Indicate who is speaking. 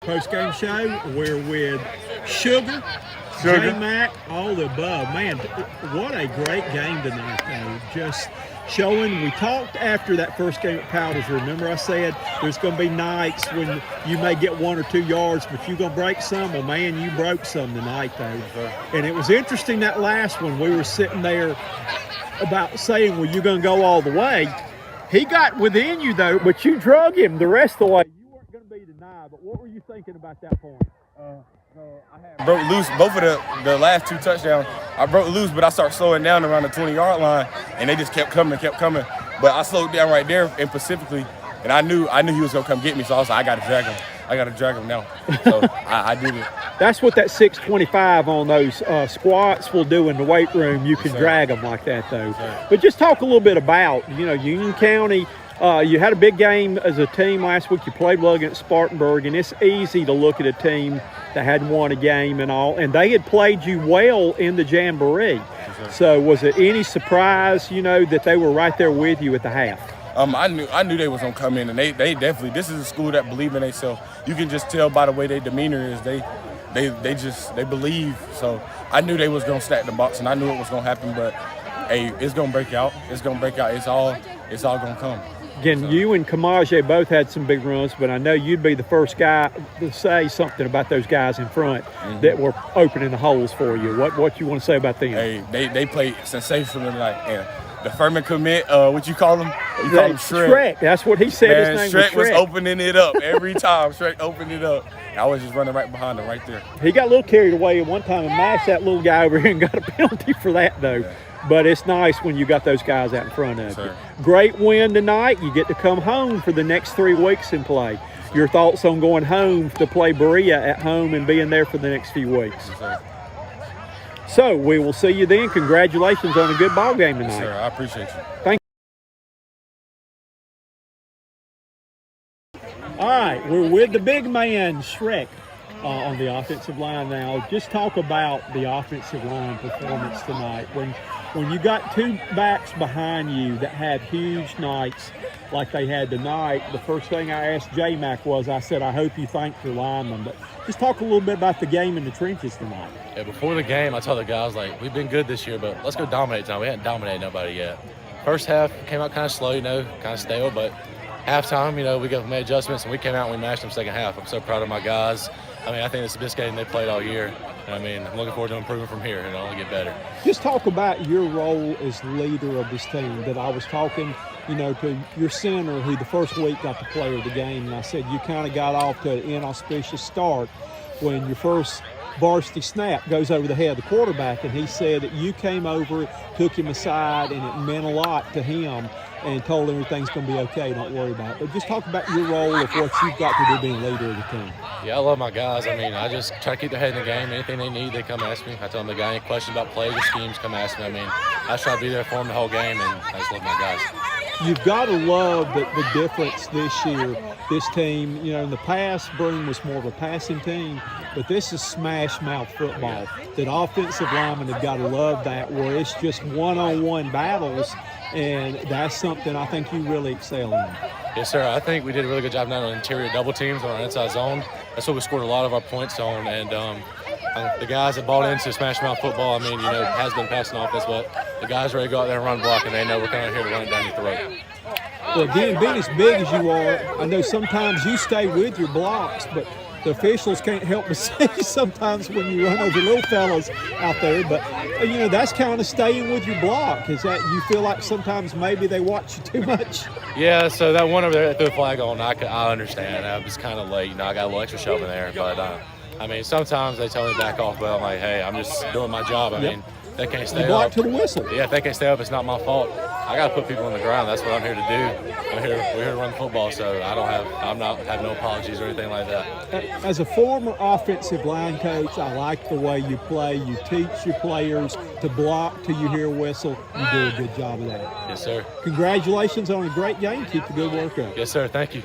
Speaker 1: Post-game show. We're with Sugar. J-Mac, all the above. Man, what a great game tonight, though. Just showing, we talked after that first game at Powders. Remember I said there's going to be nights when you may get 1 or 2 yards, but you're going to break some. Well, man, you broke some tonight, though. And it was interesting that last one. We were sitting there about saying, well, you're going to go all the way. He got within you, though, but you drug him the rest of the way. You weren't going to be denied, but what were you thinking about that point?
Speaker 2: I broke loose both of the last 2 touchdowns. I broke loose, but I started slowing down around the 20-yard line, and they just kept coming. But I slowed down right there and specifically, and I knew he was gonna come get me. So I was like, I gotta drag him now. So I did it.
Speaker 1: That's what that 625 on those squats will do in the weight room. You can drag them like that, though. But just talk a little bit about, Union County. You had a big game as a team last week. You played well against Spartanburg, and it's easy to look at a team that hadn't won a game and all. And they had played you well in the Jamboree. So was it any surprise, that they were right there with you at the half?
Speaker 2: I knew they was gonna come in, and they definitely. This is a school that believe in themselves. You can just tell by the way their demeanor is. They believe. So I knew they was gonna stack the box, and I knew it was gonna happen. But hey, it's gonna break out. It's all gonna come.
Speaker 1: Again, you and Kamaje both had some big runs, but I know you'd be the first guy to say something about those guys in front that were opening the holes for you. What you want to say about them?
Speaker 2: Hey, they played sensational tonight. And the Furman commit, what you call him? You call him Shrek.
Speaker 1: That's what he said.
Speaker 2: Man,
Speaker 1: his name
Speaker 2: Shrek was opening it up every time. Shrek opened it up. I was just running right behind him right there.
Speaker 1: He got a little carried away at one time and mashed that little guy over here and got a penalty for that, though.
Speaker 2: Yeah.
Speaker 1: But it's nice when you got those guys out in front of you. Great win tonight. You get to come home for the next 3 weeks and play. Your thoughts on going home to play Berea at home and being there for the next few weeks? So we will see you then. Congratulations on a good ball game tonight.
Speaker 2: Yes, sir. I appreciate you.
Speaker 1: Thank you. All right, we're with the big man, Shrek, on the offensive line now. Just talk about the offensive line performance tonight. When you got 2 backs behind you that had huge nights like they had tonight, the first thing I asked J-Mac was, I said, I hope you thank your linemen. But just talk a little bit about the game in the trenches tonight.
Speaker 3: Yeah, before the game, I told the guys, we've been good this year, but let's go dominate tonight. We hadn't dominated nobody yet. First half came out kind of slow, kind of stale, but halftime, we made adjustments, and we came out and we matched them second half. I'm so proud of my guys. I think it's the best game they played all year. I'm looking forward to improving from here and only get better.
Speaker 1: Just talk about your role as leader of this team. That I was talking, to your center who the first week got the player of the game, and I said you kind of got off to an inauspicious start when your first varsity snap goes over the head of the quarterback, and he said that you came over, took him aside, and it meant a lot to him and told him everything's going to be okay, don't worry about it. But just talk about your role of what you've got to do being leader of the team.
Speaker 3: Yeah, I love my guys. I just try to keep their head in the game. Anything they need, they come ask me. I tell them they got any questions about plays or schemes, come ask me. I just try to be there for them the whole game, and I just love my guys.
Speaker 1: You've got to love the difference this year. This team, in the past, Broome was more of a passing team, but this is smash-mouth football. That offensive linemen have got to love that, where it's just one-on-one battles, and that's something I think you really excel in.
Speaker 3: Yes, sir. I think we did a really good job not on interior double teams on our inside zone. That's what we scored a lot of our points on, and the guys that bought into smash-mouth football, has been passing offense, but the guys ready to go out there and run block, and they know we're coming here to run it down your throat.
Speaker 1: Well, again, being as big as you are, I know sometimes you stay with your blocks, but the officials can't help but see sometimes when you run over little fellas out there. But, that's kind of staying with your block. Is that you feel like sometimes maybe they watch you too much?
Speaker 3: Yeah, so that one over there that threw the flag on, I understand. I was kind of late. I got a little extra shoving there. But, sometimes they tell me to back off, but I'm like, hey, I'm just doing my job. They can't stay up.
Speaker 1: Block to the whistle.
Speaker 3: Yeah, if they can't stay up, it's not my fault. I got to put people on the ground. That's what I'm here to do. We're here to run football, so I'm not have no apologies or anything like that.
Speaker 1: As a former offensive line coach, I like the way you play. You teach your players to block till you hear a whistle. You do a good job of that.
Speaker 3: Yes, sir.
Speaker 1: Congratulations on a great game. Keep the good work up.
Speaker 3: Yes, sir. Thank you.